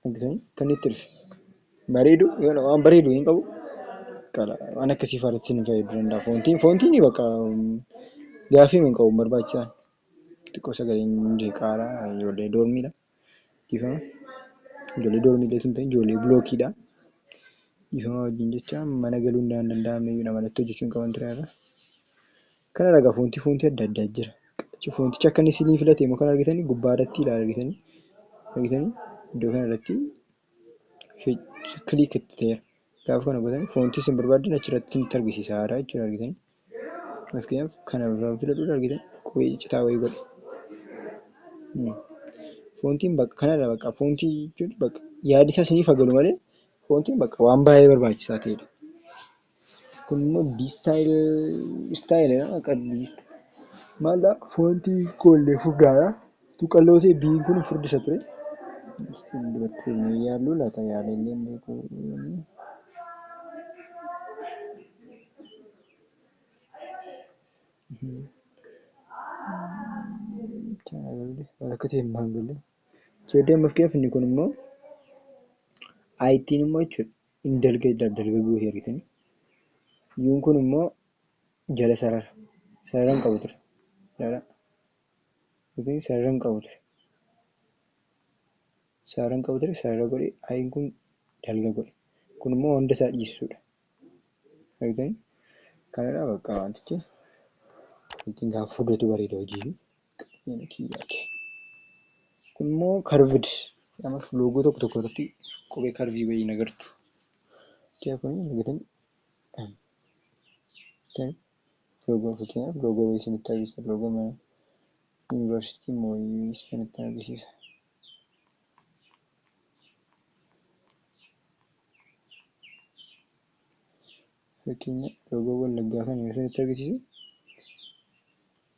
argitanii kan itti dhufe bareedu waan bareedu hin qabu waan akkasii fa'aatti sin fayyaduu danda'a foontiin bakka gaafii hin qabu barbaachisaan. xiqqoo sagaleen jeeqaadha. Ijoollee doormiidha. Dhiifama. Ijoollee doormiillee sun ta'in ijoollee bilookiidha. Dhiifama wajjin jecha mana galuun hin danda'amne namalatti hojjechuun qaban tureera. Kana dhagaa foontii adda addaa jira. Foontichi akka inni isinii filate immoo kan argitanii gubbaa irratti ilaala argitanii iddoo kanarratti kiliik itti ta'eera. Gaafa kana gootanii foontii isin barbaadan achirratti isinitti argisiisa jechuudha argitanii. Fakkeenyaaf kana irraa filadhuudha argitanii qubee iccitaa wayii godhe. Foontiin bakka kanadha bakka foontii jechuun bakka yaadi isaa isiniif haa galu malee foontiin bakka waan baay'ee barbaachisaa ta'edha. Kun immoo istaayilidha. Maaldhaa foontii koollee furdaadha. Tuqalloo ta'e biyyiin kun furdisa ture. Dubartoonni yaalluu laata yaalellee beekuu. Akka ta'e hin galle. Jeedeen fakkeenyaaf inni kun immoo aayittiin immoo jechuudha. Inni dalga gootee argitanii. Biyyiin kun immoo jala sarara. Sarara hin qabu ture. Sarara hin qabu ture. Sarara hin qabu ture. Sarara godhe aayiin kun dalga godhe. Kun immoo hunda isaa dhiyeessuudha. Argitanii? Kanadha bakka wantichi. Ittiin gaafa furdatu bareeda hojii. Kun immoo karvid. Loogoo tokko irratti qubee karvii wayii agartu. Kun argitanii? Loogoo fakkeenyaaf loogoo wayii isinitti agarsiisa. Loogoo mana yuunivarsiitii moo'ii isinitti agarsiisa. Fakkeenyaaf loogoo Wallaggaa kan isinitti agarsiisu.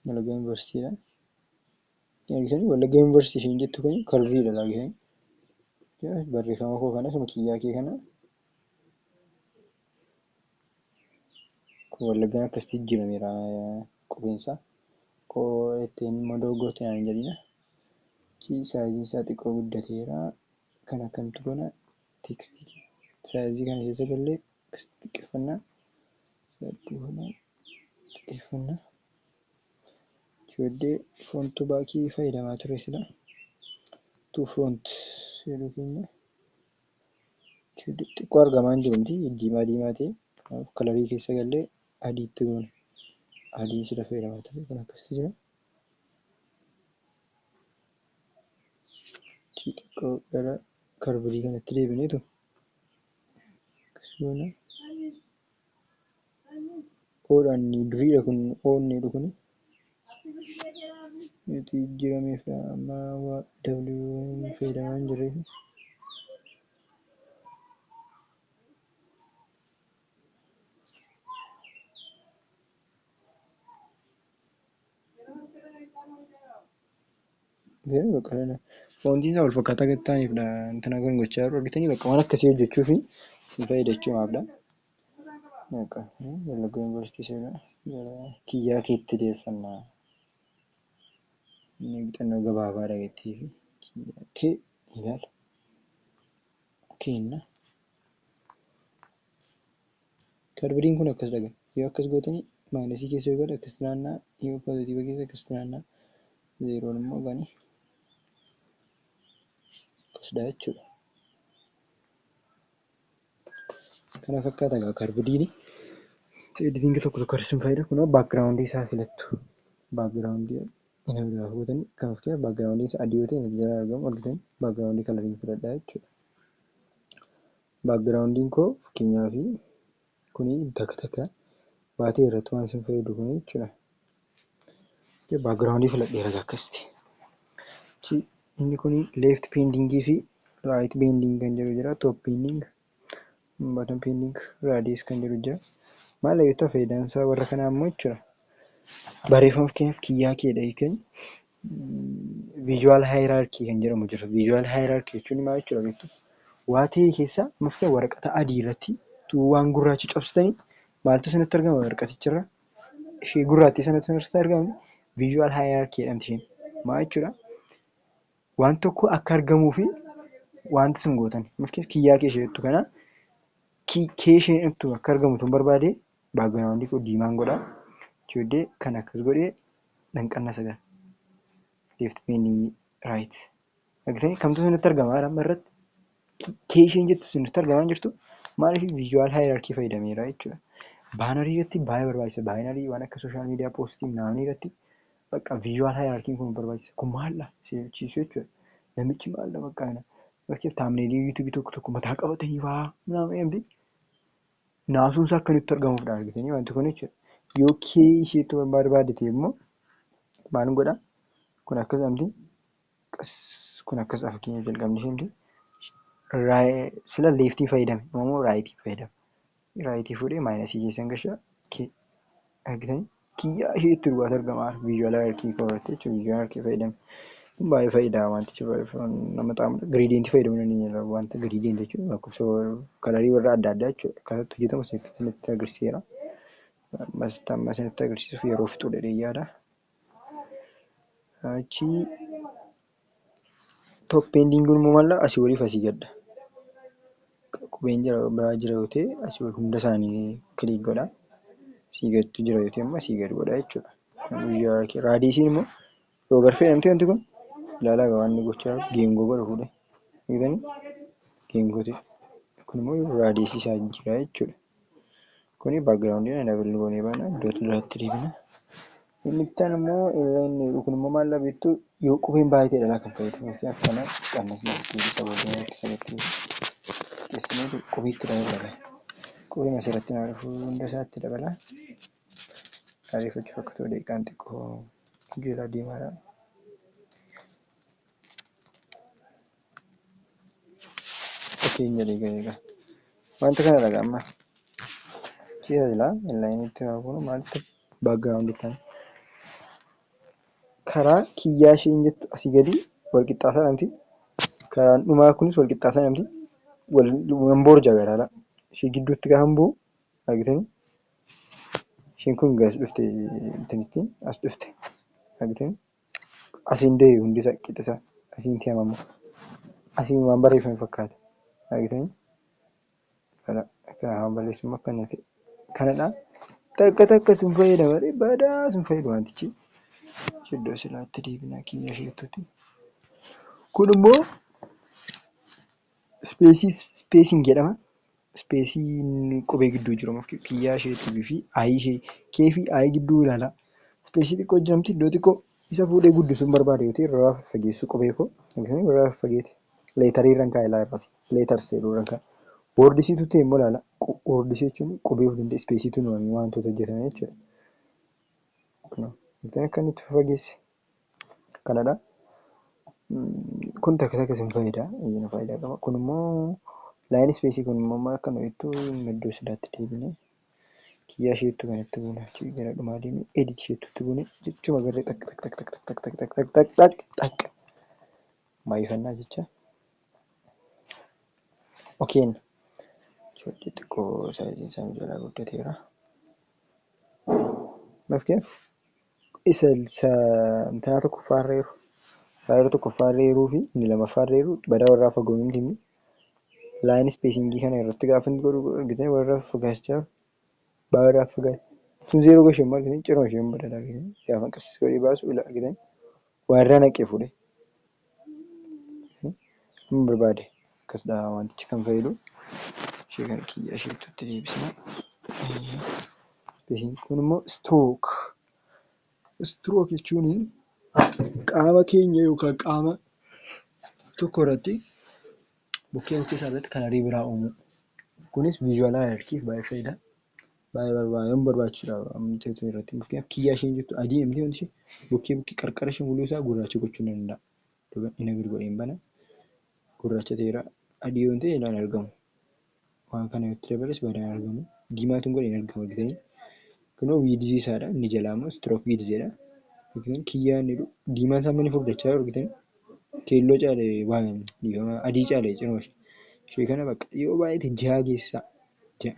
Wallaggaa yuunivarsiitiidha. Argitanii Wallaggaa yuunivarsiitii isheen jettu kun karviidha argitanii. Barreeffama koo kana suma kiyyaa kee kana. Wallaggaan akkasitti jijjiirameera qubeensaa. Ittiin immoo dogoggortee naan hin jedhina. Saayiziin isaa xiqqoo guddateera. Kan akkamitti goona teekstii saayizii kana keessa gallee akkasitti xiqqeeffannaa. Jeedee foontuu baakii fayyadamaa ture sila. Tuufoont seeruu keenya. Xiqqoo argamaa hin jiru miti diimaa ta'e. Kalarii keessa gallee adiitti goone. Adii sila fayyadamaa ture kan akkasitti jira. Xiqqoo gara karvidii kanatti deebineetu. Akkasumas oodhaan duriidha kun oonneedha kun. Nuti jijjiirameef amma dabalataan fayyadamaa hin jirreef. Foontiin isaa wal fakkaataa akka ta'aniifidha. Intana kan gochaa jiru argitanii bakka waan akkasii hojjechuuf isin fayyadachuudhaafidha. Wallaggaa yuunivarsiitii kiyyaa keetti deeffannaa. Inni bixannoo gabaabaadha jettiifi kiyyaa kee ilaala. Kenna. Karvidiin kun akkas dhagan. Yoo akkas gootanii maayinasii keessa yoo godhe akkasitti naannaa. Yoo poozitiiva keessa akkasitti naannaa. Zeeroon immoo gani. Akkasidha jechuudha. Kana fakkaata egaa karvidiin. Editingii tokko harkisuun fayyada. Kun baakgiraawundii isaa filattu. Baakgiraawundii inni biraa gootanii kan fakkaatu baakgiraawundiin isaa adii yoo ta'e inni jala argamu argitanii baakgiraawundii kalarii filadhaa jechuudha. Baakgiraawundiin koo fakkeenyaaf kuni takka baatee irratti waan isin fayyadu kuni jechuudha. Baakgiraawundii filadheera akkasitti. Inni kuni leeft peendingii fi raayit peending kan jedhu jira. Toop peending, baatam peending, raadiyees kan jedhu jira. Maal yoo ta'u faayidaan isaa warra kanaa immoo jechuudha. Barreeffama fakkeenyaaf kiyyaa keedha hiikan viijuwaal haayiraarkii kan jedhamu jira. Viijuwaal haayiraarkii jechuun maal jechuudha beektu? Waa ta'e keessaa muftii waraqata adii irratti waan gurraacha cabsitanii maaltu sanatti argama waraqaticharra? Ishee gurraattii sanatti argamu viijuwaal haayiraarkii jedhamti isheen. Maal jechuudha? Waan tokko akka argamuu fi wanti sun gootan. Fakkeenyaaf kiyyaa kee ishee jettu kana kee isheen jettu akka argamu tun barbaade baakgiraawundii koo diimaan godhaa. Jeedee kan akkas godhee dhanqannaa sagal. left penny right. Argitanii kamtu isinitti argama amma irratti keeshiin jettu isinitti argamaa jirtu maaliif visual hierarchy fayyadameera jechuudha. Baanarii irratti baay'ee barbaachisa. Baanarii waan akka sooshaal miidiyaa poostii naannoo irratti bakka visual hierarchy kun barbaachisa. Kun maalla seerchiisuu jechuudha. Namichi maalla bakka bakkeef taamneelii yuutuubii tokko mataa qabatanii fa'aa naannoo eemti. Naasuun isaa akka nutti argamuufdha argitanii wanti kun jechuudha. Yoo keeshiitu barbaadate immoo maal godhaa? Kun akkas amti kun akkas fakkeenya jalqabni isheen sila leeftii fayyadame immoo raayitii fayyadame. Raayitii fuudhee maayinasii keessan gashaa argitanii kiyyaa isheetti dhugaatu argama visual hierarchy korratti jechuudha. Visual hierarchy fayyadame kun baay'ee fayyidaa wantichi nama xaamudha. Giriidiyentii fayyadamuu dandeenya wanta giriidiyentii jechuudha. Lakkoofsa kalarii warra adda addaa jechuudha. Akkasitti hojjetamu isinitti agarsiiseera. Amma isinitti agarsiisuuf yeroo fixuu yaada. Achi toppendiinguun immoo maallaa asii oliif asii gadda. Qubeen biraa jira yoo ta'e asii ol hunda isaanii kiliik godhaa. Asii gadtu jira yoo ta'e immoo asii gad godhaa jechuudha. Raadiisiin immoo yoo garfee namti wanti kun ilaalaa waan inni gochaa geengoo godha fuudhee. Eegdanii geengooti. Kun immoo raadiisii isaa jira jechuudha. Kuni baagiraawundiin dabaluu goonee baana iddootti duraatti deebina. Inni ittaan immoo kun immoo maallaa beektu yoo qubeen baay'atee dhalaa kan fayyadamu. Akkana qannasni isa boodee keessatti keessumaa qubeetti dabala. Qubeen asirratti maal hunda isaatti dabala. Ariifachuuf akka ta'u deeqaan xiqqoo jala deemaadha. Fakkeenya eegaa. Wanta kana dhagaa amma si'a jira inlaayinitti kun maalitti baagiraawundi ta'an. Karaa kiyyaa isheen jettu asii gadi walqixxaataa namti. Karaan dhumaa kunis walqixxaataa namti. Boorjaa garaadha. Ishee gidduutti gaafa bu'u argitanii isheen kun gas dhufte ittiin as dhufte argitanii asiin da'e hundisaa qixxisaa asiin teemamu asiin waan barreeffame fakkaata argitanii kana barreessuun akka kanadha. Takka sun fayyada malee badaa sun fayyadu wantichi. Iddoo silaatti deebinaa kiyya isheetuuti. Kun immoo ispeesiin jedhama. Ispeesiin qubee gidduu jiru kiyyaa isheetii fi ayii ishee kee fi ayii gidduu ilaala. Ispeesii xiqqoo jiramti iddoo xiqqoo isa fuudhee guddisuun barbaade yoo ta'e irraa fageessu qubee koo irraa fageete. Leetarii irraan kaa'e laayirraas leetarsi irraan kaa'e. Woordisiitu ta'e immoo ilaala. Woordisii jechuun qubee of danda'e ispeesiitu nuumamee wantoota hojjetan jechuudha. Akka inni itti fageesse kanadha. Kun takka sin fayyada. Faayidaa qaba. Kun immoo laayin ispeesii kun immoo maal akka nuyitu iddoo silaatti deebine kiyyaa isheettu kanatti buune achi gara dhumaa deemee edit isheettutti buune jechuma garee xaq maayifannaa jecha. Okeen ijoollee xiqqoo saayiziin isaa jalaa guddateera. Maafkeef isa intanaa tokko faarreeru saayira tokko faarreeruu fi inni lama faarreeru badaa warraa fagoo hin dhimmi. Laayin ispeesingii kana irratti gaafa inni godhu argitanii warra fagaachaa baay'ee fagaate. Kun zeeroo goshee immoo argitanii ciroo ishee badalaa argitanii gaafa akkasii godhee baasu argitanii waarraa naqee fuudhe. Hin barbaade akkasidha wantichi kan fayyadu. Ishee kana kiyyaa isheetti deebisna. Kun immoo strook. Strook jechuun qaama keenya yookaan qaama tokko irratti bukkee isaa irratti kalarii biraa uumu. Kunis visual hierarchy baay'ee fayyada. Baay'ee barbaachisaadha. Ammayyoota irratti bukkee kiyyaa isheen jettu adii miti wanti ishee bukkee qarqara ishee mul'isuu isaa gurraacha gochuu ni danda'a. Inni gadi godhee hin bana gurraacha ta'eera adii yoo ta'e ilaan argamu. Waan kana itti dabales badaan argamu. Diimaatuun godhee hin argamu argitanii. Kunoo wiidzii isaadha. Inni jalaa immoo strook wiidziidha. Kiyyaa inni diimaa isaa mana furdachaa argitanii keelloo caalee baay'ee adii caalee cinoo ishee kana bakka yoo baay'ate jaha geessaa jaha.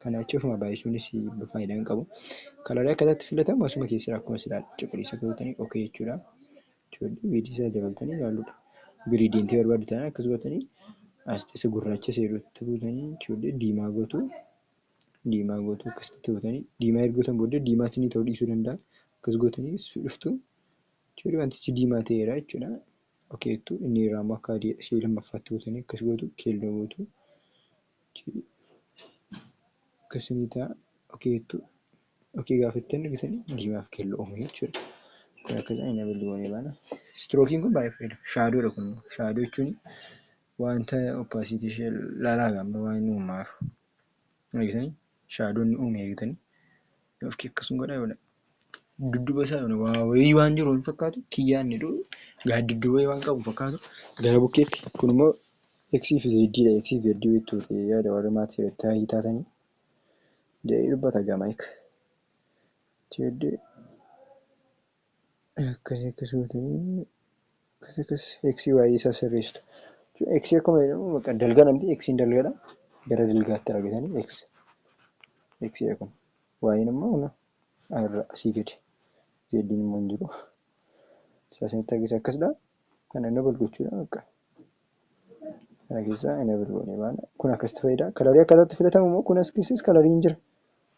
Kana jechuun ofuma baay'isuunis faayidaa hin qabu. Kalarii akkasitti filatamu asuma keessaa akkuma silaala cuquliisa gootanii okee jechuudha. Wiidzii isaa dabaltanii ilaaluudha. Giriidiyentii barbaadu ta'an akkas gootanii asxeessa gurraacha seeruutti gootanii jechuudha diimaa gootu. Diimaa gootu akkasitti gootanii diimaa erga gootan booddee diimaa isinii ta'uu dhiisuu danda'a. Akkas gootanii dhuftu jechuudha. Wantichi diimaa ta'eera jechuudha. Okeettu inni irraa immoo akka adii ishee lammaffaatti gootanii akkas gootu keelloo gootu. Akkasii ta'a. Okeettu okee gaafa ittiin argitanii diimaa fi keelloo uumu jechuudha. Kun akkasii enable goonee baana. Strookiin kun baay'ee fayyada. Shaadoodha kun. Shaadoo jechuun wanta opacity ishee laalaa gamma waan uumaaf. Argitanii shaadoon uume argitanii of akkasuma godhaa yoo dudduuba isaa waa wayii waan jiru hin fakkaatu kiyyaan jedhu gaaddiduu wayii waan qabu fakkaatu gara bukkeetti kun immoo X fi Z dha. X fi Z jettu yaada warra maatii irratti taa'ii taatanii jedhee dubbata gamaayik. Jeddee akkasii X waa'ee isaa sirreessitu. X akkuma jedhamu bakka dalganamti X dalgala gara dalgaatti argitanii X kun waa'een immoo asii gadi. Zeediin immoo hin jiru. Isaasinitti argisa akkasidha. Kana enable gochuudha bakka. Kana keessaa enable goonee baana. Kun akkasitti fayyada. Kalarii akkataatti filatamu immoo kun as keessas kalarii hin jira.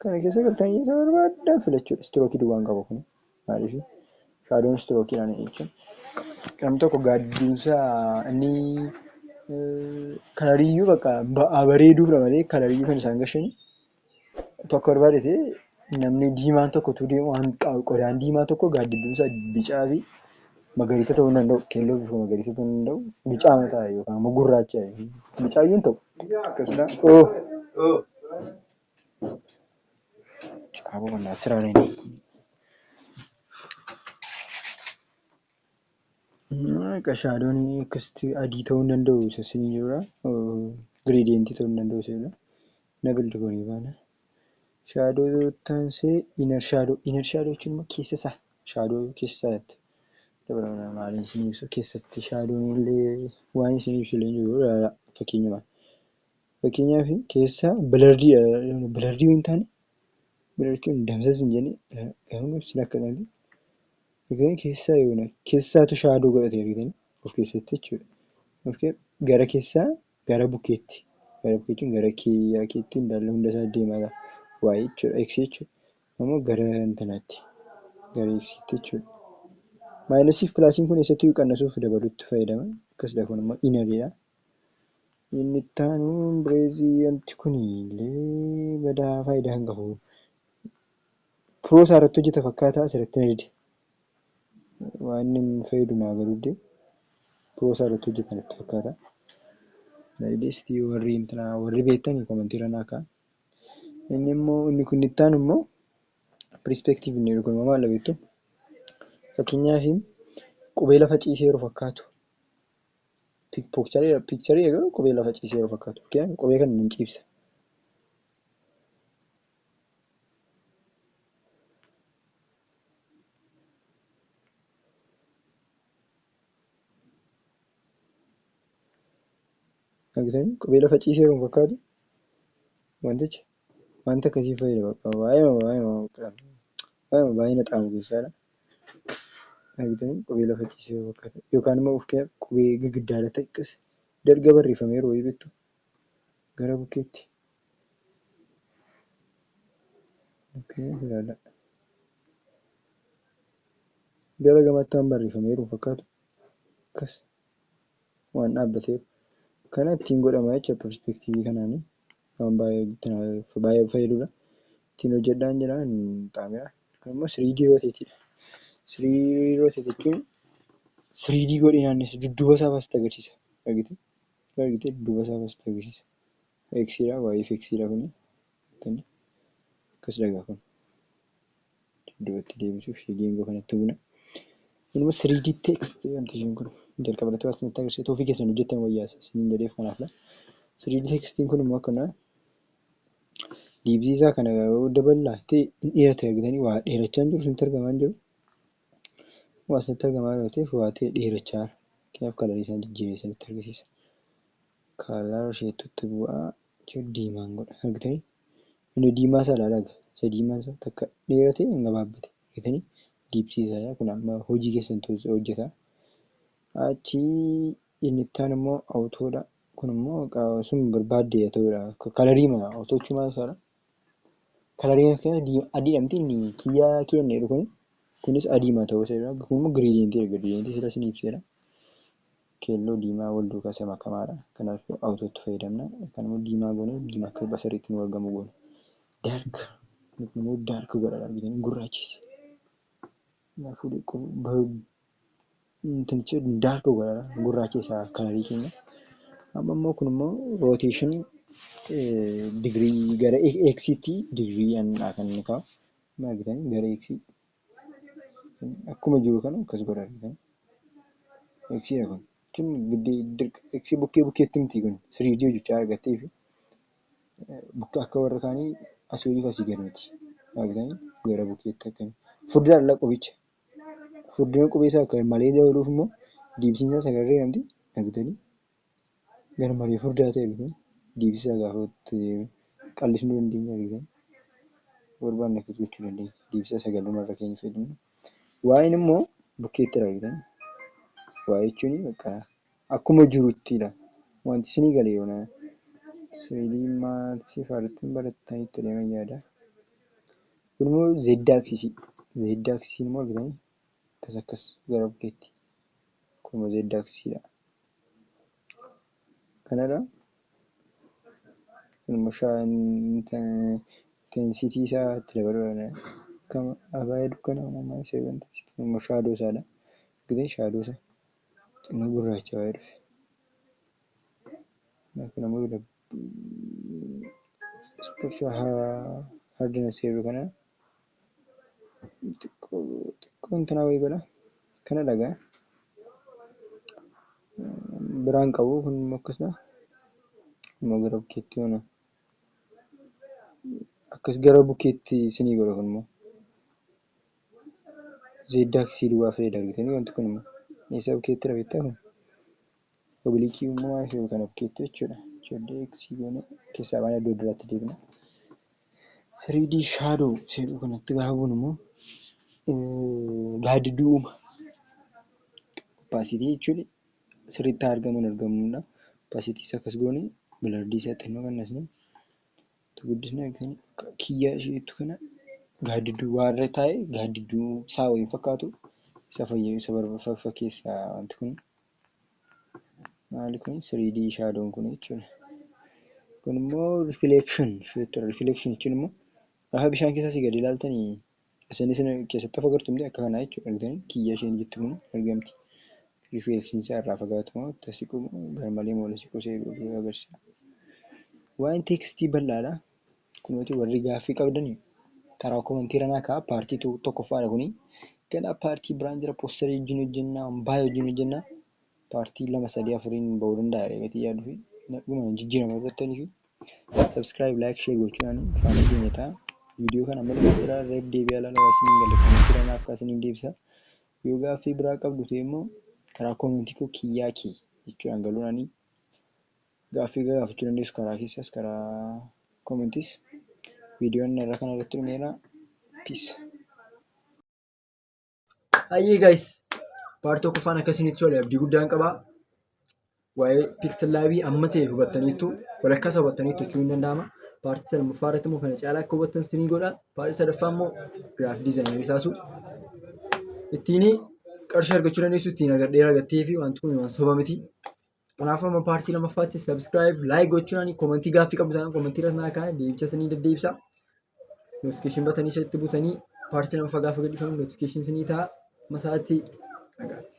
Kana keessa galtanii isa barbaadan filachuudha. Strookii duwwaan qaba kun. Maaliif? Shaadoon strookiidhaan jechuun. Namni tokko gaaddiinsaa inni kalariiyyuu bakka bareeduuf malee kalariiyyuu kan isaan gashanii tokko barbaadate namni diimaan tokko tu deemu waan qodaan diimaa tokko gaaddidduunsaa bicaa fi magariisa ta'uu danda'u. Keelloo fi magariisa ta'uu danda'u. Bicaa mataa yookaan immoo gurraacha. Bicaayyuun ta'u. Akkasuma. Caaboo qonnaa siraan shaadoon akkasitti adii ta'uu danda'u isa sinii jirudha. Giriidiyentii ta'uu danda'u isa enable goonee baana. Shaadoo taansee inner shaadoo jechuun immoo keessa isaa shaadoo keessa isaatti dabalama maaliin isin ibsu keessatti shaadoon illee waan isin ibsu illee jiru fakkeenyaaf keessa bilardii hin taane bilardiin damsas hin jenne garuu ibsin akka ta'e keessaa yoona keessaatu shaadoo godhatee argitanii of keessatti jechuudha. Gara keessaa gara bukeetti jechuun gara keetti indaalle hunda isaa deemaa waa'ee jechuudha. X jechuudha. Ammoo gara intanaatti gara X'tti jechuudha. Maayinasii fi pilaasiin kun eessattuu qannasuuf dabaluutti fayyadama. Akkasidha kun immoo inariidha. Inni itti aanu bireezii wanti kun illee badaa faayidaa hin qabu. Piroosaa irratti hojjeta fakkaata asirratti na dide. Waan inni fayyadu naa galuudde piroosaa irratti hojjetan itti fakkaata. Daayideestii warri beektanii koomentiirra naa ka'a. Inni immoo inni kun itti aanu immoo pirispektiiv inni jiru kun immoo maal beektu? Fakkeenyaaf qubee lafa ciisee yeroo fakkaatu. Piikcharii eegalu qubee lafa ciisee yeroo fakkaatu. Qubee kana nan ciibsa. Argitanii qubee lafa ciisee yeroo fakkaatu wantichi wanta akkasii fayyada bakka baay'ee na xaamu keessaadha. Argitanii qubee lafa ciisee yeroo fakkaatu yookaan immoo qubee girgiddaadha ta'e dalga barreeffamee yeroo beektu gara bukkeetti. Gara gamaatti waan barreeffamee yeroo fakkaatu akkas waan dhaabbateeru. Kana ittiin godhama jecha perspektiivii kanaanii waan baay'ee fayyadudha. Ittiin hojjedhaan jedhaan xaamira. Kun immoo 3D rooteetiidha. 3D rooteet jechuun 3D godhee naannessu dudduuba isaa baasii agarsiisa. Argitee dudduuba isaa baasii agarsiisa. X'dha waa'ee X'dha kuni. Akkas dhagaa kun. Dudduubatti deebisuuf geengoo kanatti buna. Kun immoo 3D text wanti isheen kun. Jalqabarratti waan isinitti agarsiisu ofii keessan hojjettan wayyaasa isiniin jedheef kanaafidha. 3D textiin kun immoo akkana diibsii isaa kana daballaa ta'e hin dheerate argitanii waa dheerachaa hin jiru isinitti argamaa hin jiru. Waa isinitti argamaa yoo ta'eef waa ta'e dheerachaa kanaaf kalarii isaa jijjiiree isinitti agarsiisa. Kalar isheetutti bu'aa jechuun diimaan godha argitanii inni diimaa isaa ilaalaa isa diimaan isaa takka dheerate hin gabaabbate argitanii diibsii isaa kun amma hojii keessan hojjeta. Achi inni itti aanu immoo awutoodha. Kun immoo sun barbaadde ta'udha. Kalarii mana awutoochuu maal isaadha? Kalarii adiidhamti inni kiyyaa kenne jedhu kun Kunis adiima ta'uu isaa ibsa. Kun immoo giriidiyentii giriidiyentii sila isin ibseera. Keelloo diimaa wal duukaa isa makamaadha. Kanaaf awutootti fayyadamna. Kan immoo diimaa goone diimaa akka basariitti nu argamu goone. Daark immoo daark godhadha argitanii gurraachessa. Kanaafuu daark godhadha gurraachessa kanarii keenya. Amma immoo kun immoo rooteeshin digirii gara eksiitti digirii kan inni kaa'u. Argitanii gara eksii akkuma jiru kana akkas godha argitanii. Eksiidha kun. Eksii bukkee bukkeetti miti kun 3D hojjechaa argattee fi akka warra kaanii asii oliif asii gad miti. Argitanii gara bukkeetti akkamii. Furdinaadha qubicha. Furdina qubeessaa akka malee dabaluuf immoo diibsiinsaa sagarree namti argitanii. Gara malee furdaa ta'e argitanii. Diibsisaa gaafa qallisnuu dandeenya argitanii. Barbaanne akka gochuu dandeenya. Diibsisaa sagaluma irra keenya fayyadamna. Waa'een immoo bukkeetti argitanii. Waa jechuun akkuma jiruttidha. Wanti isinii galee yoona sibiilii maatii fa'aatti barattanitti deeman yaada. Kun immoo zeedaaksisii. Zeedaaksisiin immoo argitanii akkas gara bukkeetti. Kun immoo zeedaaksisiidha. Kanadha. Kun immoo inteensitii isaa itti dabaluudha. Akkama abaayee dukkanaa uumamaa isa inteensitii. Kun immoo shaadoo isaadha. Argitanii shaadoo isaa. Xinnoo gurraacha waa'ee dhufe. Kun ammoo ispoortii hardina seeruu kana xiqqoo intanaa wayii godha. Kana dhagaa. Biraan qabu kun immoo akkasuma. Immoo gara bukkeetti yoona. Akkas gara bukkeetti isinii godha kun immoo. Zeedaaksisii duwwaa fayyada argitanii wanti kun immoo. Eessa bukkeetti rafettaa kun? Obliikii uumamaa ishee kana bukkeetti jechuudha. Ijoollee eegsii goone keessaa waan iddoo duraatti deebina. 3D shaadoo seeruu kanatti gaafa bu'u immoo gaaddidduu uuma. Opaasitii jechuun sirriitti argamuun argamudha. Opaasitiis akkas goone bilardii isaa xinnoo qannasnee guddisnee argitanii kiyyaa isheetu kana gaaddidduu waarra taa'e gaaddidduu isaa waliin fakkaatu isa fayyadu isa fakkeessaa wanti kun. Maali kun 3D shaadoon kun jechuudha. Kun immoo rifileekshin isheettudha. Rifileekshin jechuun immoo gaafa bishaan keessa asii gadi ilaaltanii isinis keessatti of agartumti akka kanaa jechuudha. Argitanii kiyya isheen jettu kun argamti. Rifileekshin isaa irraa fagaatu moo tasiqu garmalee moola siqu seeruu agarsiisa. Waa'een teekstii bal'aadha. Kunuuti warri gaaffii qabdanii karaa komentii ranaa ka'a paartii tokkoffaadha kuni. Ganaa paartii biraan jira poosterii wajjin hojjennaa baay'ee wajjin hojjennaa. Paartii 2-3-4 bahuu danda'a reetii yaaduu fi dhuguma jijjiirama irrattanii fi subscribe like share gochuudhaan faana keenya ta'a. Viidiyoo kana malee biraa reef deebi'aa ilaalaa waan isin galle komentii ranaa akka isin deebisa. Yoo gaaffii biraa qabdu ta'e immoo karaa komentii koo kiyyaa kee jechuudhaan galuudhaanii gaaffii gaafachuu dandeessu karaa keessas karaa komentiis. Viidiyoon irra kana irratti dhumeera. Peace. Hayyee guys, paartii tokkoffaan akkasinitti tole abdii guddaan qabaa. Waa'ee piksel laabii amma ta'e hubattaniittu walakkaas hubattaniittu jechuun hin danda'ama. Paartii lammaffaa irratti immoo kana caalaa akka hubattan isinii godha. Paartii sadaffaa immoo giraafii diizaayinerii taasisu. Ittiin qarshii argachuu dandeessu ittiin argattee fi wanti kun waan soba miti. Kanaafuu amma paartii lammaffaatti subscribe like gochuudhaan komentii gaaffii qabdu ta'an komentii irratti naa kaa'aa deebicha isinii deddeebisa. Notification batanii isheetti butanii paartii lammaffaa gaafa gadhiifamu notification isinii ta'a. Masaatti nagaatti.